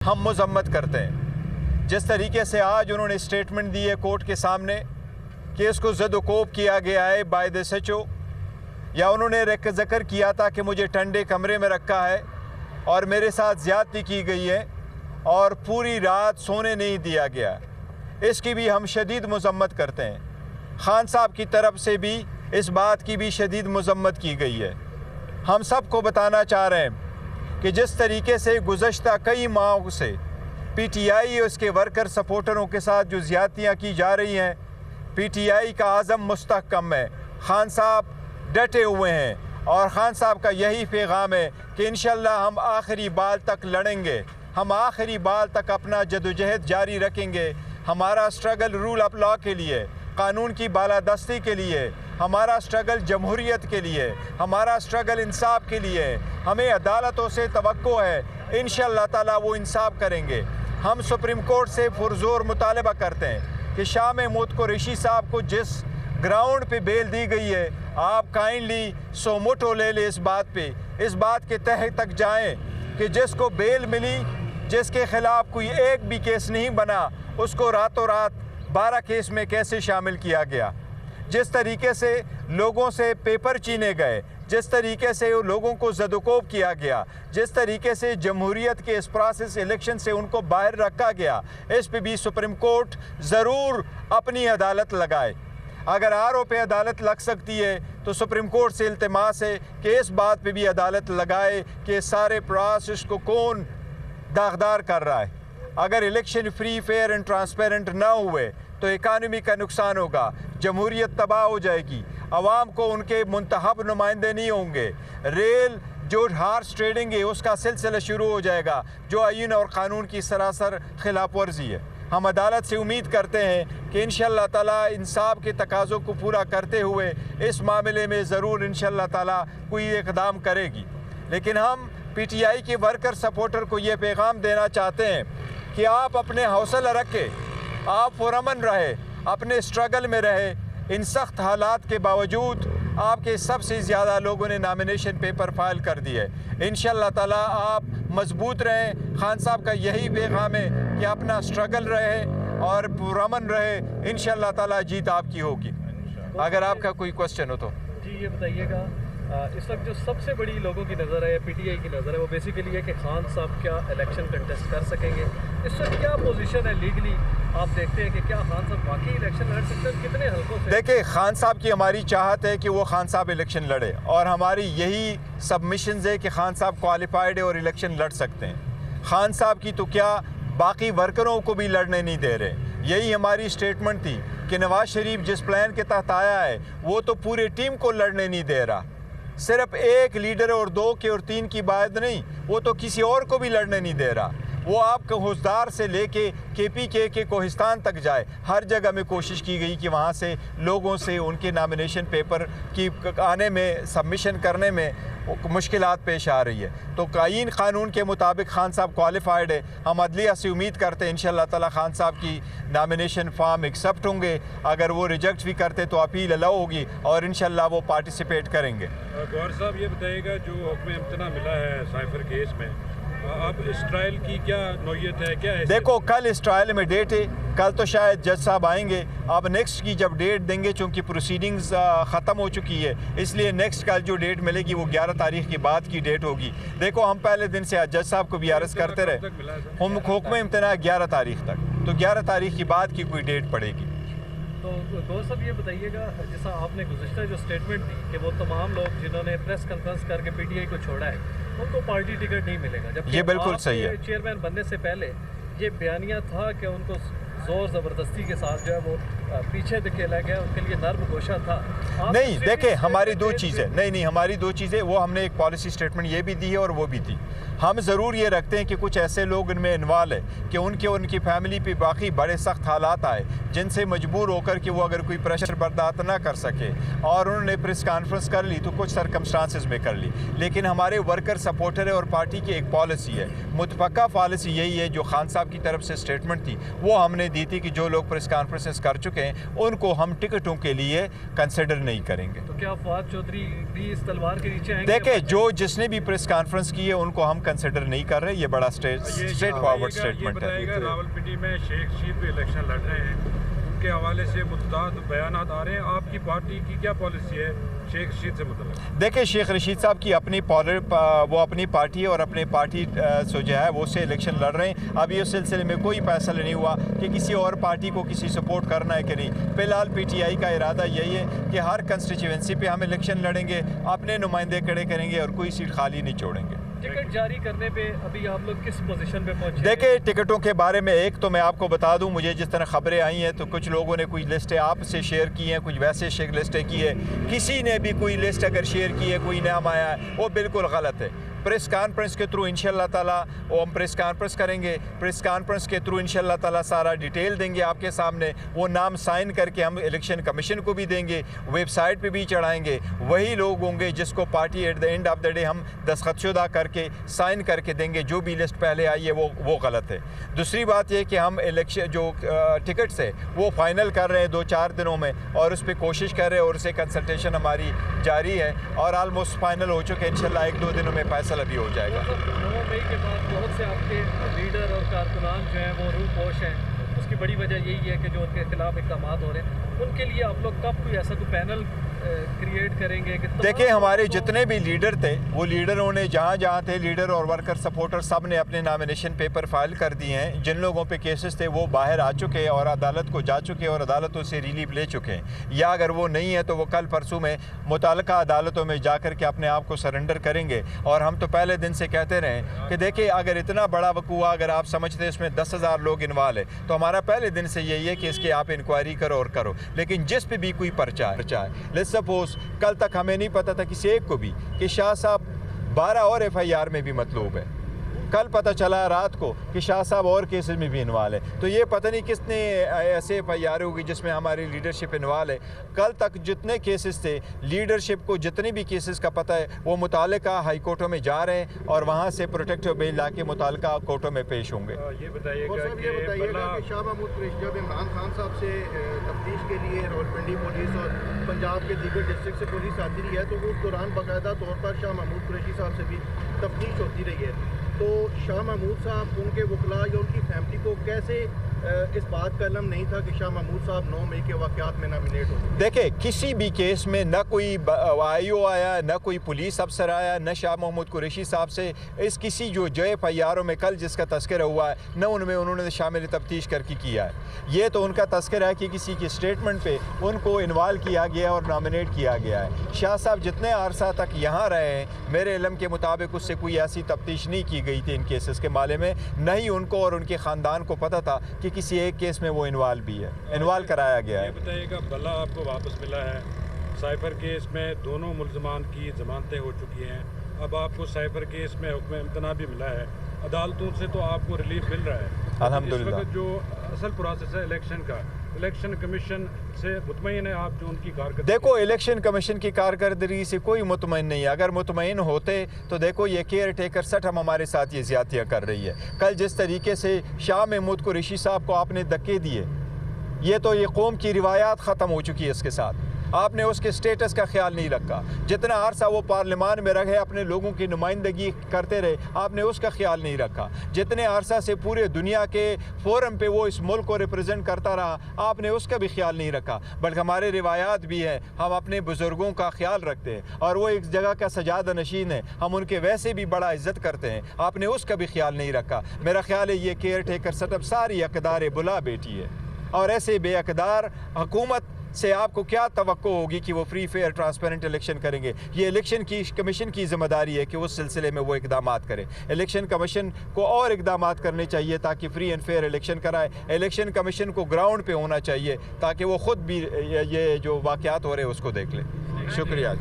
हम मजम्मत करते हैं। जिस तरीके से आज उन्होंने स्टेटमेंट दी है कोर्ट के सामने कि इसको ज़द-ओ-कोब किया गया है बाय द SHO, या उन्होंने ज़िक्र किया था कि मुझे ठंडे कमरे में रखा है और मेरे साथ ज़्यादती की गई है और पूरी रात सोने नहीं दिया गया, इसकी भी हम शदीद मजम्मत करते हैं। खान साहब की तरफ से भी इस बात की भी शदीद मजम्मत की गई है। हम सब को बताना चाह रहे हैं कि जिस तरीके से गुज़श्ता कई माहों से PTI और उसके वर्कर सपोर्टरों के साथ जो ज़्यादतियाँ की जा रही हैं, PTI का आज़म मुस्तहकम है, खान साहब डटे हुए हैं और खान साहब का यही पैगाम है कि इंशाअल्लाह हम आखिरी बाल तक लड़ेंगे, हम आखिरी बाल तक अपना जदोजहद जारी रखेंगे। हमारा स्ट्रगल रूल ऑफ लॉ के लिए, कानून की बालादस्ती के लिए, हमारा स्ट्रगल जमहूरियत के लिए, हमारा स्ट्रगल इंसाफ के लिए। हमें अदालतों से तवक्को है, इंशाअल्लाह ताला वो इंसाफ करेंगे। हम सुप्रीम कोर्ट से पुरज़ोर मुतालबा करते हैं कि शाह महमूद कुरैशी साहब को जिस ग्राउंड पे बेल दी गई है, आप काइंडली सोमोटो ले ले इस बात के तह तक जाएं कि जिसको बेल मिली, जिसके ख़िलाफ़ कोई एक भी केस नहीं बना, उसको रातों रात 12 केस में कैसे शामिल किया गया। जिस तरीके से लोगों से पेपर छीने गए, जिस तरीके से लोगों को ज़द-ओ-कोब किया गया, जिस तरीके से जमहूरियत के इस प्रोसेस इलेक्शन से उनको बाहर रखा गया, इस पे भी सुप्रीम कोर्ट ज़रूर अपनी अदालत लगाए। अगर RO पे अदालत लग सकती है तो सुप्रीम कोर्ट से इल्तिमास है कि इस बात पे भी अदालत लगाए कि सारे प्रोसेस को कौन दागदार कर रहा है। अगर election free, fair and transparent ना हुए तो इकानमी का नुकसान होगा, जमहूरियत तबाह हो जाएगी, अवाम को उनके मुंतखब नुमाइंदे नहीं होंगे, रेल जो हार्स ट्रेडिंग है उसका सिलसिला शुरू हो जाएगा, जो आईन और क़ानून की सरासर खिलाफ वर्जी है। हम अदालत से उम्मीद करते हैं कि इंशाअल्लाह ताला इंसाफ के तकाज़ों को पूरा करते हुए इस मामले में ज़रूर इंशाअल्लाह ताला कोई इक़दाम करेगी। लेकिन हम PTI के वर्कर सपोर्टर को ये पैगाम देना चाहते हैं कि आप अपने हौसला रखें, आप पुरअमन रहे, अपने स्ट्रगल में रहे। इन सख्त हालात के बावजूद आपके सबसे ज़्यादा लोगों ने नामिनेशन पेपर फाइल कर दिए। इंशाअल्लाह ताला आप मजबूत रहें। खान साहब का यही पैगाम है कि अपना स्ट्रगल रहे और पुरअमन रहे, इंशाअल्लाह ताला जीत आपकी होगी। अगर आपका कोई क्वेश्चन हो तो जी ये बताइएगा। इस वक्त जो सबसे बड़ी लोगों की नज़र है, PTI की नज़र है, वो बेसिकली है कि खान साहब क्या इलेक्शन कंटेस्ट कर सकेंगे। इस वक्त क्या पोजीशन है लीगली, आप देखते हैं कि क्या खान साहब वाकई इलेक्शन लड़ सकते हैं, कितने हल्कों से? देखिए, खान साहब की हमारी चाहत है कि वो खान साहब इलेक्शन लड़े और हमारी यही सबमिशंस है कि खान साहब क्वालिफाइड है और इलेक्शन लड़ सकते हैं। खान साहब की तो क्या, बाकी वर्करों को भी लड़ने नहीं दे रहे। यही हमारी स्टेटमेंट थी कि नवाज शरीफ जिस प्लान के तहत आया है वो तो पूरे टीम को लड़ने नहीं दे रहा, सिर्फ एक लीडर और 2 के और 3 की बात नहीं, वो तो किसी और को भी लड़ने नहीं दे रहा। वो आपके होशदार से लेके KPK के कोहिस्तान तक जाए, हर जगह में कोशिश की गई कि वहाँ से लोगों से उनके नामिनेशन पेपर की आने में, सबमिशन करने में मुश्किलात पेश आ रही है। तो आईन क़ानून के मुताबिक खान साहब क्वालिफाइड है। हम अदलिया से उम्मीद करते हैं इंशाअल्लाह ताला खान साहब की नामिनेशन फॉर्म एक्सेप्ट होंगे। अगर वो रिजेक्ट भी करते तो अपील अलाउ होगी और इंशाअल्लाह वो पार्टिसिपेट करेंगे। गौहर साहब ये बताइएगा, जो हुक्म इम्तना मिला है साइफर केस में, अब इस ट्रायल की क्या नौयत है, क्या है? देखो, कल इस ट्रायल में डेट है, कल तो शायद जज साहब आएंगे। अब नेक्स्ट की जब डेट देंगे, चूँकि प्रोसीडिंग्स ख़त्म हो चुकी है, इसलिए नेक्स्ट कल जो डेट मिलेगी वो 11 तारीख के बाद की डेट होगी। देखो, हम पहले दिन से जज साहब को भी अर्ज़ करते रहे, हम हुक्म इम्तना 11 तारीख तक, तो 11 तारीख के बाद की कोई डेट पड़ेगी। तो गौर साहब ये बताइएगा, जैसा आपने गुज़श्ता जो स्टेटमेंट दी कि वो तमाम लोग जिन्होंने प्रेस कॉन्फ्रेंस करके PTI को छोड़ा है उनको पार्टी टिकट नहीं मिलेगा, जबकि ये बिल्कुल सही है। चेयरमैन बनने से पहले ये बयानिया था कि उनको ज़ोर ज़बरदस्ती के साथ जो है वो पीछे धकेला गया, उनके लिए नर्म गोशा था। नहीं, देखें, हमारी 2 चीज़ें, नहीं हमारी 2 चीज़ें, वो हमने एक पॉलिसी स्टेटमेंट ये भी दी है और वो भी दी। हम ज़रूर ये रखते हैं कि कुछ ऐसे लोग इनमें इन्वॉल्व है कि उनकी फैमिली पे बाकी बड़े सख्त हालात आए जिनसे मजबूर होकर कि वो अगर कोई प्रेशर बर्दाश्त ना कर सके और उन्होंने प्रेस कॉन्फ्रेंस कर ली तो कुछ सर्कमस्टांसेस में कर ली। लेकिन हमारे वर्कर सपोर्टर है और पार्टी की एक पॉलिसी है, मुतफ़क्का पॉलिसी यही है जो खान साहब की तरफ से स्टेटमेंट थी वो हमने दी थी कि जो लोग प्रेस कॉन्फ्रेंसेस कर चुके चुके हैं उनको हम टिकटों के लिए कंसिडर नहीं करेंगे। तो क्या फवाद चौधरी भी इस तलवार के नीचे आएंगे? देखिए, जो जिसने भी प्रेस कॉन्फ्रेंस की है उनको हम कंसिडर नहीं कर रहे, ये बड़ा स्ट्रेट फॉरवर्ड स्टेटमेंट है। रावलपिंडी में शेख रशीद भी इलेक्शन लड़ रहे हैं, उनके हवाले से मुतदाद बयानात आ रहे हैं, आपकी पार्टी की क्या पॉलिसी है शेख रशीद से मतलब? देखिए, शेख रशीद साहब की अपनी वो अपनी पार्टी है और अपने पार्टी से जो है वो से इलेक्शन लड़ रहे हैं। अभी उस सिलसिले में कोई फैसला नहीं हुआ कि किसी और पार्टी को किसी सपोर्ट करना है कि नहीं। फिलहाल पीटीआई का इरादा यही है कि हर कंस्टिट्यूएंसी पे हम इलेक्शन लड़ेंगे, अपने नुमाइंदे खड़े करेंगे और कोई सीट खाली नहीं छोड़ेंगे। टिकट जारी करने पे अभी आप लोग किस पोजीशन पे पहुंचे? देखिए, टिकटों के बारे में एक तो मैं आपको बता दूं, मुझे जिस तरह खबरें आई हैं तो कुछ लोगों ने कुछ लिस्टें आपसे शेयर की हैं, कुछ वैसे लिस्टें की है। किसी ने भी कोई लिस्ट अगर शेयर की है, कोई नाम आया है, वो बिल्कुल गलत है। प्रेस कॉन्फ्रेंस के थ्रू इंशाल्लाह ताला वो हम प्रेस कॉन्फ्रेंस करेंगे, प्रेस कॉन्फ्रेंस के थ्रू इंशाल्लाह ताला सारा डिटेल देंगे आपके सामने। वो नाम साइन करके हम इलेक्शन कमीशन को भी देंगे, वेबसाइट पे भी चढ़ाएंगे। वही लोग होंगे जिसको party at the end of the day हम दस्तखतशुदा करके साइन करके देंगे। जो भी लिस्ट पहले आई है वो गलत है। दूसरी बात ये कि हम इलेक्शन जो टिकट्स है वो फाइनल कर रहे हैं 2-4 दिनों में, और उस पर कोशिश कर रहे हैं और उससे कंसल्टेशन हमारी जारी है और ऑलमोस्ट फाइनल हो चुके हैं। इंशाल्लाह 1-2 दिनों में फैसला भी हो जाएगा। 9 मई के बाद बहुत से आपके लीडर और कारकुनान जो हैं वो रूपोश हैं, उसकी बड़ी वजह यही है कि जो उनके खिलाफ इक़दाम हो रहे हैं, उनके लिए आप लोग कब कोई ऐसा कोई पैनल क्रिएट करेंगे? देखिए, हमारे जितने भी लीडर थे वो लीडरों ने जहाँ जहाँ थे, लीडर और वर्कर सपोर्टर सब ने अपने नामिनेशन पेपर फाइल कर दिए हैं। जिन लोगों पे केसेस थे वो बाहर आ चुके हैं और अदालत को जा चुके हैं और अदालतों से रिलीफ ले चुके हैं, या अगर वो नहीं है तो वो कल परसों में मुताल्लिका अदालतों में जा कर के अपने आप को सरेंडर करेंगे। और हम तो पहले दिन से कहते रहे कि देखिए, अगर इतना बड़ा वकूआ अगर आप समझते हैं इसमें 10,000 लोग इन्वॉल्व है, तो हमारा पहले दिन से यही है कि इसकी आप इंक्वायरी करो और करो। लेकिन जिस पे भी कोई पर्चा है, लेट्स सपोज कल तक हमें नहीं पता था किसी एक को भी कि शाह साहब 12 और FIR में भी मतलूब है। कल पता चला रात को कि शाह साहब और केसेस में भी इन्वॉल्व है। तो ये पता नहीं किसने ऐसे FIR होगी जिसमें हमारी लीडरशिप इन्वॉल्व है। कल तक जितने केसेस थे, लीडरशिप को जितने भी केसेस का पता है, वो मुताल्लिका हाई कोर्टों में जा रहे हैं और वहाँ से प्रोटेक्टिव बेल ला के मुताल्लिका कोर्टों में पेश होंगे। ये बताइएगा कि शाह महमूद कुरैशी जब इमरान खान साहब से तफ्तीश के लिए रावलपिंडी पुलिस और पंजाब के दीगर डिस्ट्रिक्ट से पुलिस आती रही है, तो उस दौरान बाकायदा तौर पर शाह महमूद कुरैशी साहब से भी तफ्तीश होती रही है। तो शाह महमूद साहब, उनके वकला या उनकी फैमिली को कैसे इस बात का इल्म नहीं था कि शाह महमूद साहब 9 मई के वाक़यात में नॉमिनेट हो? देखिए, किसी भी केस में न कोई IO आया, न कोई पुलिस अफसर आया, न शाह महमूद कुरैशी साहब से इस किसी जो FIR में कल जिसका तस्करा हुआ है, न उनमें उन्होंने शामिल तफ्तीश करके किया है। ये तो उनका तस्करा है कि किसी की स्टेटमेंट पे उनको इन्वॉल्व किया गया और नॉमिनेट किया गया है। शाह साहब जितने अरसा तक यहाँ रहे हैं, मेरे इल्म के मुताबिक उससे कोई ऐसी तफ्तीश नहीं की गई थी इन केसेस के मामले में। न ही उनको और उनके ख़ानदान को पता था कि किसी एक केस में वो इन्वॉल्व भी है, इन्वॉल्व कराया गया है। ये बताइएगा, भला आपको वापस मिला है। साइफर केस में दोनों मुल्ज़मान की ज़मानतें हो चुकी हैं, अब आपको साइफर केस में हुक्म इम्तना भी मिला है, अदालतों से तो आपको रिलीफ मिल रहा है अल्हम्दुलिल्लाह। जो असल प्रोसेस है इलेक्शन का, इलेक्शन कमीशन से मुतमईन है आप जो उनकी कारकर्दगी? देखो, इलेक्शन कमीशन की कारकर्दगी से कोई मुतमईन नहीं है। अगर मुतमईन होते तो देखो, ये केयर टेकर सट हम हमारे साथ ये ज़्यादतियाँ कर रही है। कल जिस तरीके से शाह महमूद कुरैशी साहब को आपने धक्के दिए, ये तो ये कौम की रिवायात ख़त्म हो चुकी है। इसके साथ आपने उसके स्टेटस का ख्याल नहीं रखा। जितना अरसा वो पार्लियामान में रहे, अपने लोगों की नुमाइंदगी करते रहे, आपने उसका ख्याल नहीं रखा। जितने अरसा से पूरे दुनिया के फोरम पे वो इस मुल्क को रिप्रेजेंट करता रहा, आपने उसका भी ख्याल नहीं रखा। बल्कि हमारे रिवायात भी हैं, हम अपने बुज़ुर्गों का ख्याल रखते हैं और वो एक जगह का सजादा नशीन है, हम उनके वैसे भी बड़ा इज़्ज़त करते हैं, आपने उसका भी ख्याल नहीं रखा। मेरा ख्याल है ये केयर टेकर सेटअप सारी अक़दार बुला बेटी है, और ऐसे बेअक़दार हुकूमत से आपको क्या तवक्को होगी कि वो फ्री फेयर ट्रांसपेरेंट इलेक्शन करेंगे? ये इलेक्शन की कमीशन की ज़िम्मेदारी है कि उस सिलसिले में वो इकदाम करे। इलेक्शन कमीशन को और इकदाम करने चाहिए ताकि फ्री एंड फेयर इलेक्शन कराए। इलेक्शन कमीशन को ग्राउंड पे होना चाहिए ताकि वो ख़ुद भी ये जो वाक़यात हो रहे हैं उसको देख ले। शुक्रिया।